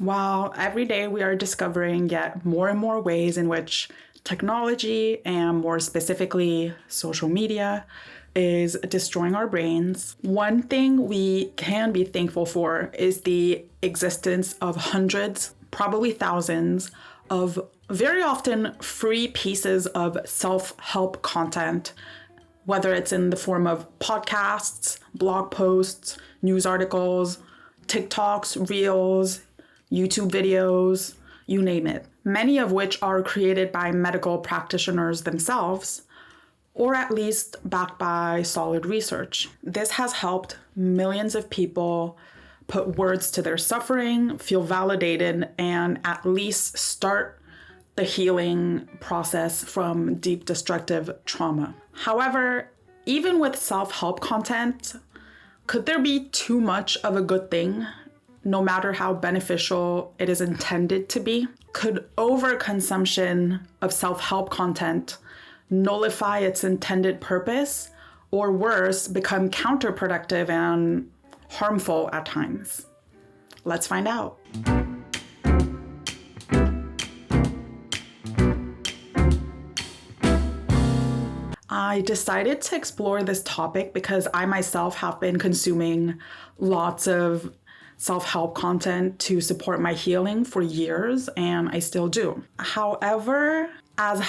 While every day we are discovering yet more and more ways in which technology, and more specifically social media, is destroying our brains, one thing we can be thankful for is the existence of hundreds, probably thousands, of very often free pieces of self-help content, whether it's in the form of podcasts, blog posts, news articles, TikToks, Reels, YouTube videos, you name it. Many of which are created by medical practitioners themselves, or at least backed by solid research. This has helped millions of people put words to their suffering, feel validated, and at least start the healing process from deep destructive trauma. However, even with self-help content, could there be too much of a good thing, no matter how beneficial it is intended to be? Could overconsumption of self-help content nullify its intended purpose, or worse, become counterproductive and harmful at times? Let's find out. I decided to explore this topic because I myself have been consuming lots of self-help content to support my healing for years, and I still do. However, as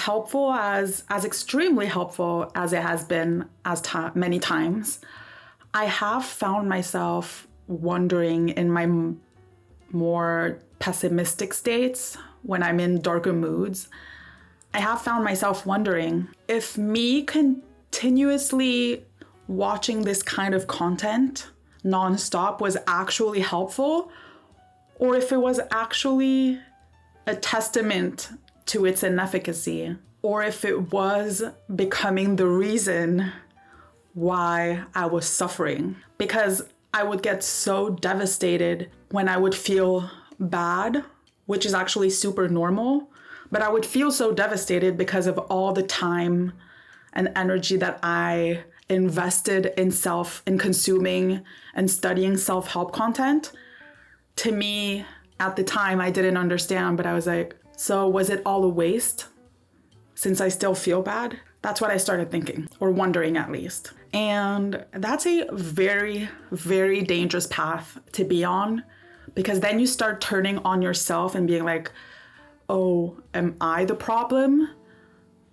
extremely helpful as it has been many times, I have found myself wondering in my more pessimistic states, when I'm in darker moods, I have found myself wondering if me continuously watching this kind of content nonstop was actually helpful, or if it was actually a testament to its inefficacy, or if it was becoming the reason why I was suffering. Because I would get so devastated when I would feel bad, which is actually super normal, but I would feel so devastated because of all the time and energy that I invested in consuming and studying self-help content. To me, at the time, I didn't understand, but I was like, so was it all a waste since I still feel bad? That's what I started thinking, or wondering at least. And that's a very, very dangerous path to be on, because then you start turning on yourself and being like, oh, am I the problem?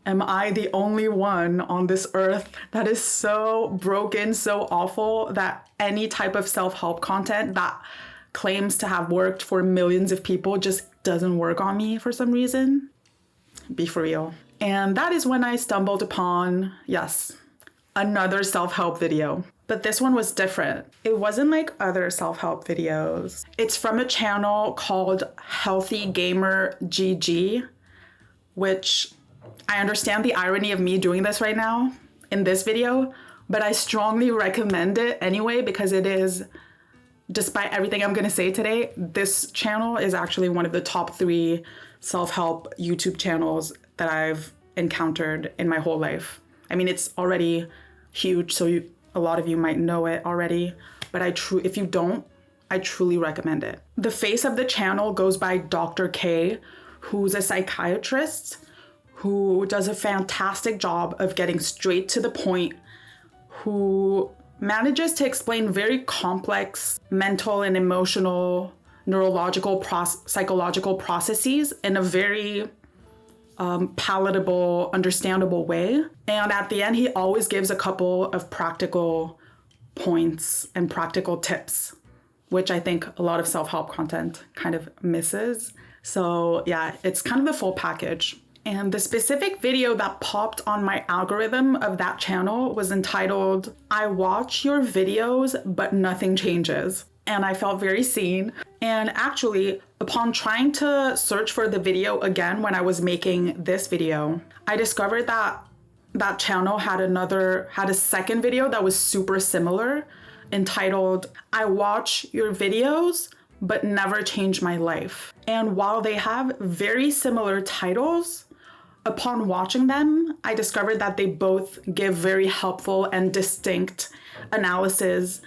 Am I the only one on this earth that is so broken, so awful, that any type of self-help content that claims to have worked for millions of people just doesn't work on me for some reason? Be for real. And that is when I stumbled upon, yes, another self-help video. But this one was different. It wasn't like other self-help videos. It's from a channel called Healthy Gamer GG, which I understand the irony of me doing this right now in this video, but I strongly recommend it anyway, because it is, despite everything I'm going to say today, this channel is actually one of the top 3 self-help YouTube channels that I've encountered in my whole life. I mean, it's already huge, so a lot of you might know it already, but if you don't, I truly recommend it. The face of the channel goes by Dr. K, who's a psychiatrist who does a fantastic job of getting straight to the point, who manages to explain very complex mental and emotional, neurological, psychological processes in a very palatable, understandable way. And at the end, he always gives a couple of practical points and practical tips, which I think a lot of self-help content kind of misses. So yeah, it's kind of the full package. And the specific video that popped on my algorithm of that channel was entitled, "I watch your videos, but nothing changes." And I felt very seen. And actually, upon trying to search for the video again when I was making this video, I discovered that that channel had a second video that was super similar, entitled, "I watch your videos, but never change my life." And while they have very similar titles, upon watching them, I discovered that they both give very helpful and distinct analysis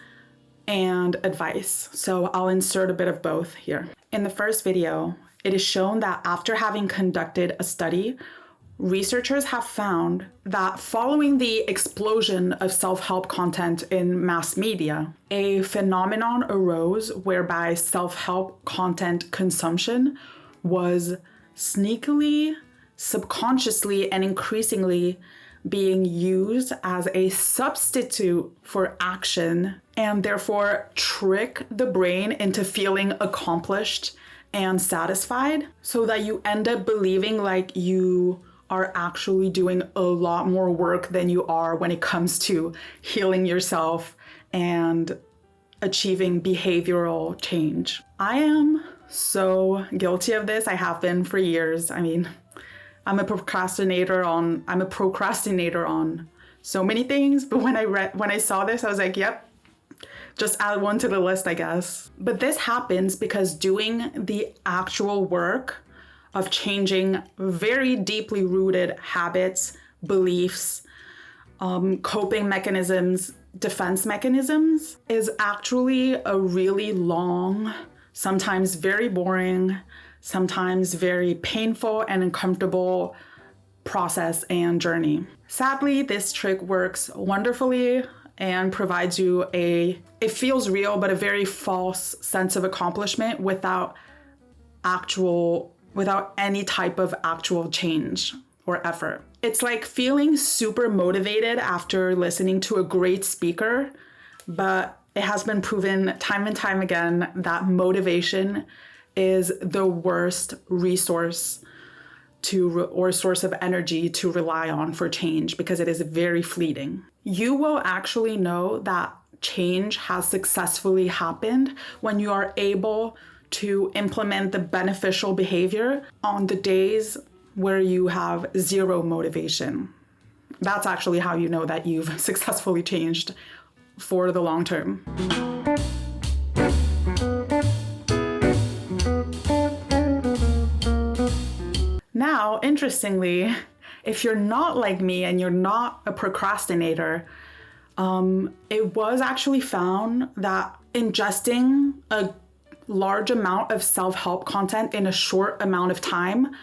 and advice. So I'll insert a bit of both here. In the first video, it is shown that after having conducted a study, researchers have found that following the explosion of self-help content in mass media, a phenomenon arose whereby self-help content consumption was sneakily, subconsciously, and increasingly being used as a substitute for action and therefore trick the brain into feeling accomplished and satisfied, so that you end up believing like you are actually doing a lot more work than you are when it comes to healing yourself and achieving behavioral change. I am so guilty of this. I have been for years. I mean, I'm a procrastinator on so many things, but when I saw this, I was like, yep, just add one to the list, I guess. But this happens because doing the actual work of changing very deeply rooted habits, beliefs, coping mechanisms, defense mechanisms is actually a really long, sometimes very boring, sometimes very painful and uncomfortable process and journey. Sadly, this trick works wonderfully and provides you it feels real, but a very false sense of accomplishment without any type of actual change or effort. It's like feeling super motivated after listening to a great speaker, but it has been proven time and time again that motivation is the worst resource or source of energy to rely on for change because it is very fleeting. You will actually know that change has successfully happened when you are able to implement the beneficial behavior on the days where you have zero motivation. That's actually how you know that you've successfully changed for the long term. Now, interestingly, if you're not like me and you're not a procrastinator, it was actually found that ingesting a large amount of self-help content in a short amount of time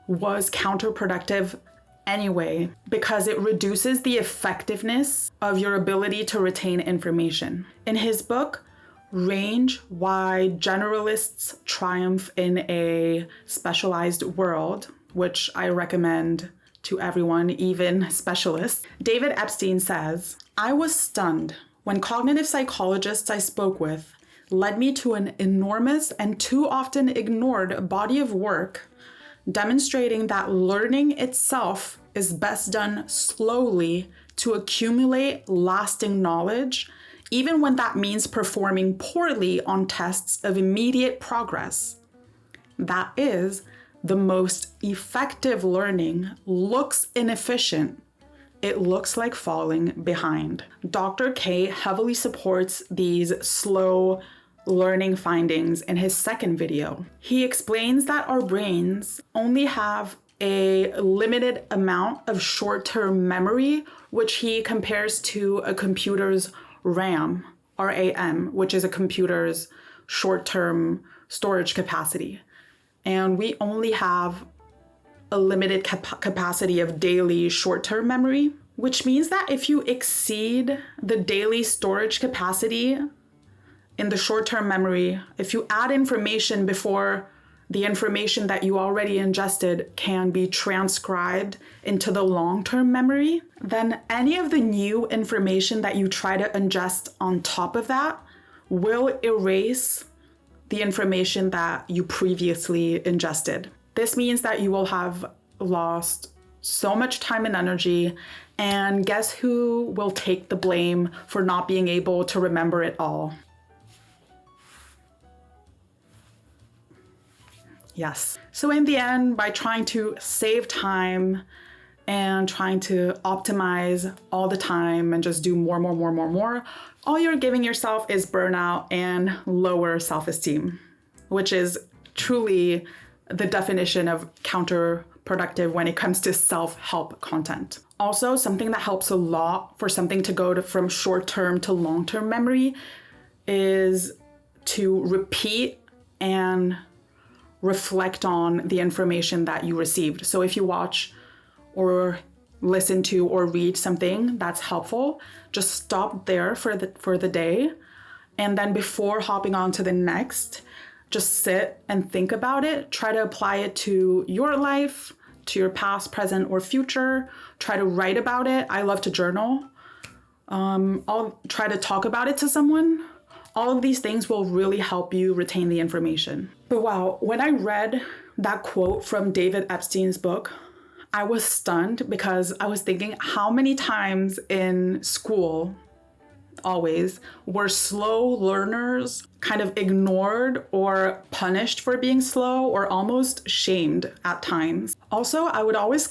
was counterproductive anyway, because it reduces the effectiveness of your ability to retain information. In his book, Range: Why Generalists Triumph in a Specialized World, which I recommend to everyone, even specialists, David Epstein says, "I was stunned when cognitive psychologists I spoke with led me to an enormous and too often ignored body of work demonstrating that learning itself is best done slowly to accumulate lasting knowledge, even when that means performing poorly on tests of immediate progress. That is, the most effective learning looks inefficient. It looks like falling behind." Dr. K heavily supports these slow learning findings in his second video. He explains that our brains only have a limited amount of short-term memory, which he compares to a computer's RAM, RAM, which is a computer's short-term storage capacity. And we only have a limited capacity of daily short-term memory, which means that if you exceed the daily storage capacity in the short-term memory, if you add information before the information that you already ingested can be transcribed into the long-term memory, then any of the new information that you try to ingest on top of that will erase the information that you previously ingested. This means that you will have lost so much time and energy, and guess who will take the blame for not being able to remember it all? Yes. So in the end, by trying to save time and trying to optimize all the time and just do more, all you're giving yourself is burnout and lower self-esteem, which is truly the definition of counterproductive when it comes to self-help content. Also, something that helps a lot for something to go from short-term to long-term memory is to repeat and reflect on the information that you received. So if you watch or listen to or read something that's helpful, just stop there for the day. And then before hopping on to the next, just sit and think about it. Try to apply it to your life, to your past, present, or future. Try to write about it. I love to journal. I'll try to talk about it to someone. All of these things will really help you retain the information. But wow, when I read that quote from David Epstein's book, I was stunned because I was thinking how many times in school, always, were slow learners kind of ignored or punished for being slow or almost shamed at times. Also, I would always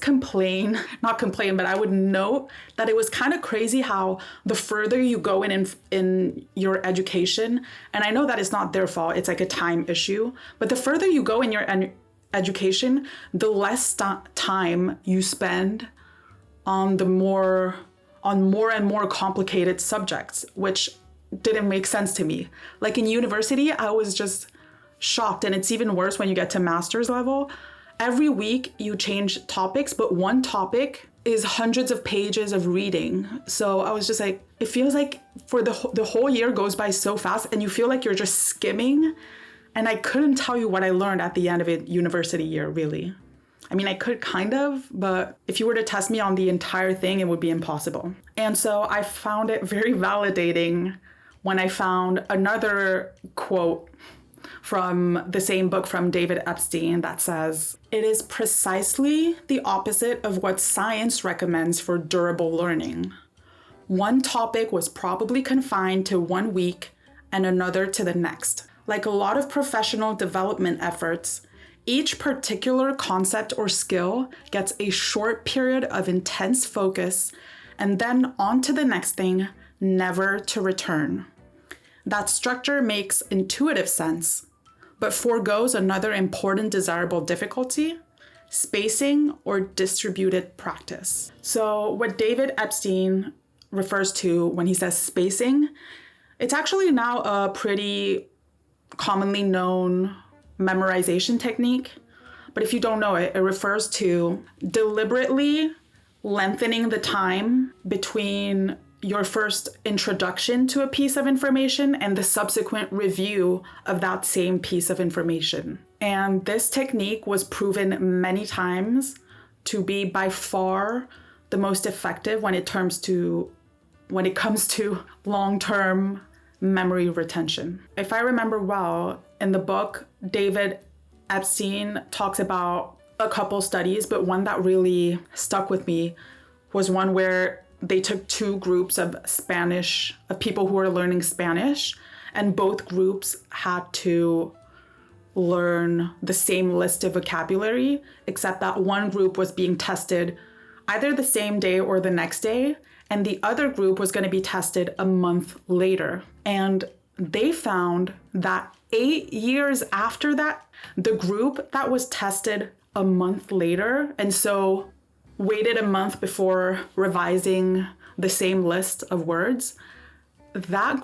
not complain, but I would note that it was kind of crazy how the further you go in your education, and I know that it's not their fault, it's like a time issue, but the further you go in your education, the less time you spend on more and more complicated subjects, which didn't make sense to me. Like in university, I was just shocked, and it's even worse when you get to master's level. Every week you change topics, but one topic is hundreds of pages of reading. So I was just like, it feels like for the whole year goes by so fast, and you feel like you're just skimming. And I couldn't tell you what I learned at the end of a university year, really. I mean, I could kind of, but if you were to test me on the entire thing, it would be impossible. And so I found it very validating when I found another quote from the same book from David Epstein that says, "It is precisely the opposite of what science recommends for durable learning. One topic was probably confined to 1 week and another to the next. Like a lot of professional development efforts, each particular concept or skill gets a short period of intense focus and then on to the next thing, never to return. That structure makes intuitive sense, but foregoes another important desirable difficulty, spacing or distributed practice." So what David Epstein refers to when he says spacing, it's actually now a pretty commonly known memorization technique. But if you don't know it, it refers to deliberately lengthening the time between your first introduction to a piece of information and the subsequent review of that same piece of information. And this technique was proven many times to be by far the most effective when it comes to long-term memory retention. If I remember well, in the book, David Epstein talks about a couple studies, but one that really stuck with me was one where they took two groups of people who were learning Spanish, and both groups had to learn the same list of vocabulary, except that one group was being tested either the same day or the next day, and the other group was going to be tested a month later. And they found that 8 years after that, the group that was tested a month later, and so waited a month before revising the same list of words, both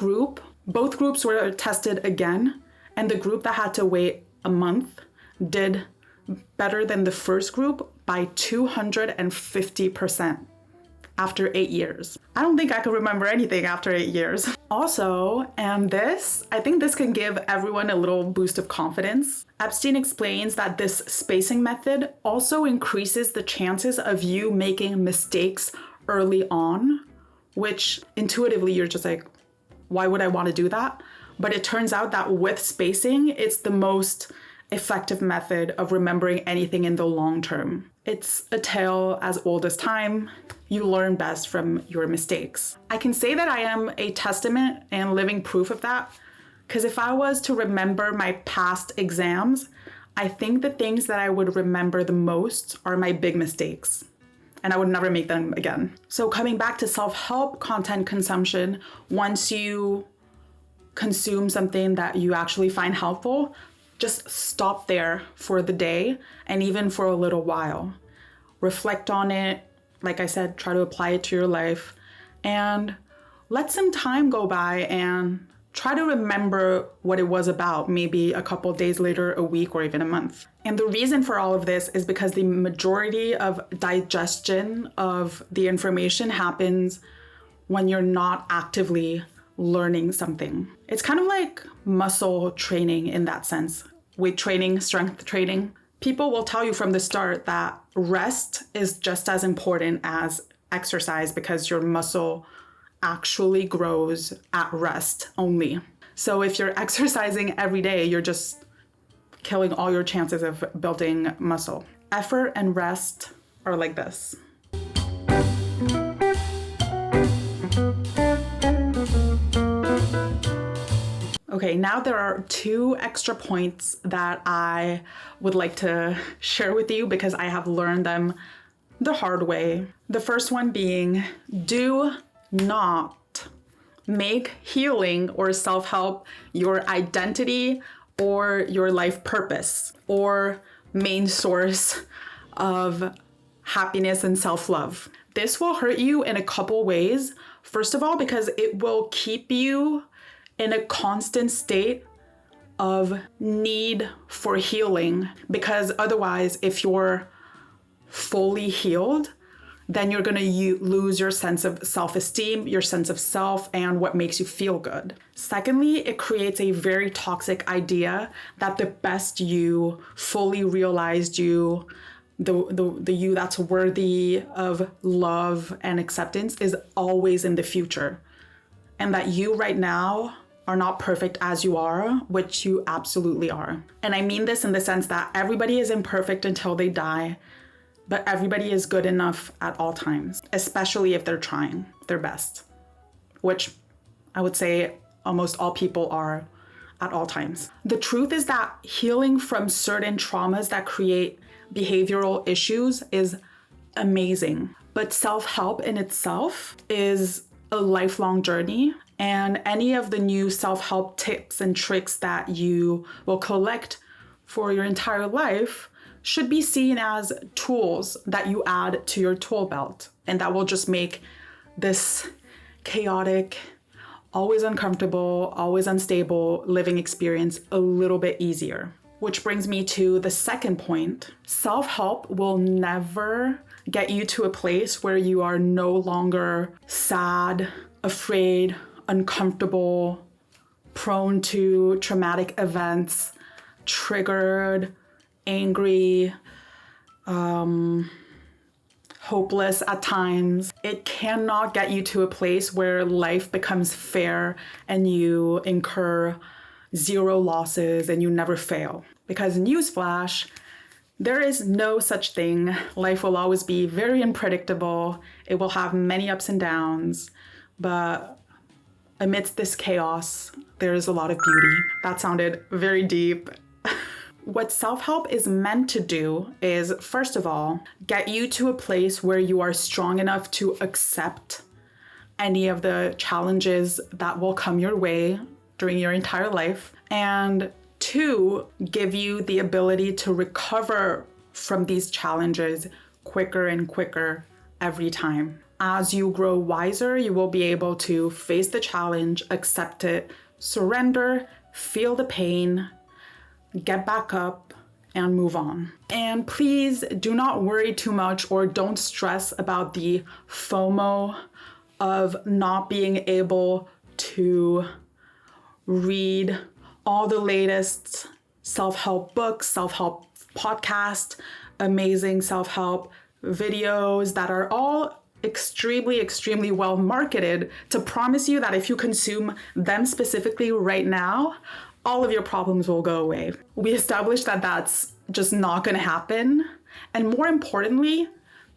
groups were tested again, and the group that had to wait a month did better than the first group by 250% after 8 years. I don't think I could remember anything after 8 years. Also, and I think this can give everyone a little boost of confidence. Epstein explains that this spacing method also increases the chances of you making mistakes early on, which intuitively you're just like, why would I want to do that? But it turns out that with spacing, it's the most effective method of remembering anything in the long term. It's a tale as old as time. You learn best from your mistakes. I can say that I am a testament and living proof of that, because if I was to remember my past exams, I think the things that I would remember the most are my big mistakes, and I would never make them again. So coming back to self-help content consumption, once you consume something that you actually find helpful, just stop there for the day and even for a little while. Reflect on it. Like I said, try to apply it to your life and let some time go by and try to remember what it was about, maybe a couple days later, a week, or even a month. And the reason for all of this is because the majority of digestion of the information happens when you're not actively learning something. It's kind of like muscle training in that sense. Weight training, strength training. People will tell you from the start that rest is just as important as exercise because your muscle actually grows at rest only. So if you're exercising every day, you're just killing all your chances of building muscle. Effort and rest are like this. Okay, now there are 2 extra points that I would like to share with you because I have learned them the hard way. The first one being, do not make healing or self-help your identity or your life purpose or main source of happiness and self-love. This will hurt you in a couple ways. First of all, because it will keep you in a constant state of need for healing, because otherwise, if you're fully healed, then you're gonna lose your sense of self-esteem, your sense of self, and what makes you feel good. Secondly, it creates a very toxic idea that the best you, fully realized you, the you that's worthy of love and acceptance is always in the future. And that you right now are not perfect as you are, which you absolutely are. And I mean this in the sense that everybody is imperfect until they die, but everybody is good enough at all times, especially if they're trying their best, which I would say almost all people are at all times. The truth is that healing from certain traumas that create behavioral issues is amazing, but self-help in itself is a lifelong journey. And any of the new self-help tips and tricks that you will collect for your entire life should be seen as tools that you add to your tool belt. And that will just make this chaotic, always uncomfortable, always unstable living experience a little bit easier. Which brings me to the second point. Self-help will never get you to a place where you are no longer sad, afraid, uncomfortable, prone to traumatic events, triggered, angry, hopeless at times. It cannot get you to a place where life becomes fair and you incur 0 losses and you never fail. Because newsflash, there is no such thing. Life will always be very unpredictable. It will have many ups and downs, but amidst this chaos, there is a lot of beauty. That sounded very deep. What self-help is meant to do is, first of all, get you to a place where you are strong enough to accept any of the challenges that will come your way during your entire life. And 2, give you the ability to recover from these challenges quicker and quicker every time. As you grow wiser, you will be able to face the challenge, accept it, surrender, feel the pain, get back up, and move on. And please do not worry too much or don't stress about the FOMO of not being able to read all the latest self-help books, self-help podcasts, amazing self-help videos that are all extremely well marketed to promise you that if you consume them specifically right now, all of your problems will go away. We established that that's just not going to happen. And more importantly,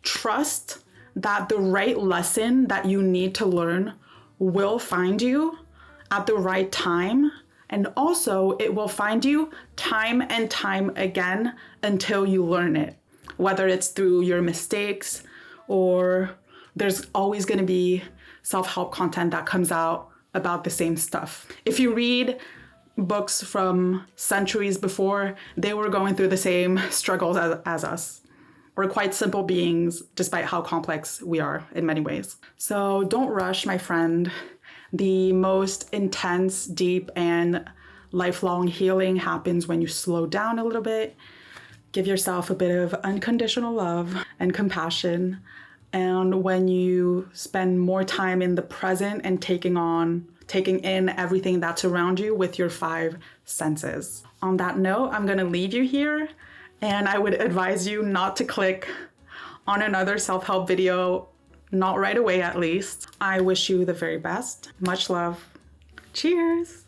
trust that the right lesson that you need to learn will find you at the right time. And also it will find you time and time again until you learn it, whether it's through your mistakes or there's always going to be self-help content that comes out about the same stuff. If you read books from centuries before, they were going through the same struggles as us. We're quite simple beings, despite how complex we are in many ways. So don't rush, my friend. The most intense, deep, and lifelong healing happens when you slow down a little bit, give yourself a bit of unconditional love and compassion, and when you spend more time in the present and taking in everything that's around you with your five senses. On that note, I'm gonna leave you here, and I would advise you not to click on another self-help video, not right away at least. I wish you the very best. Much love. Cheers.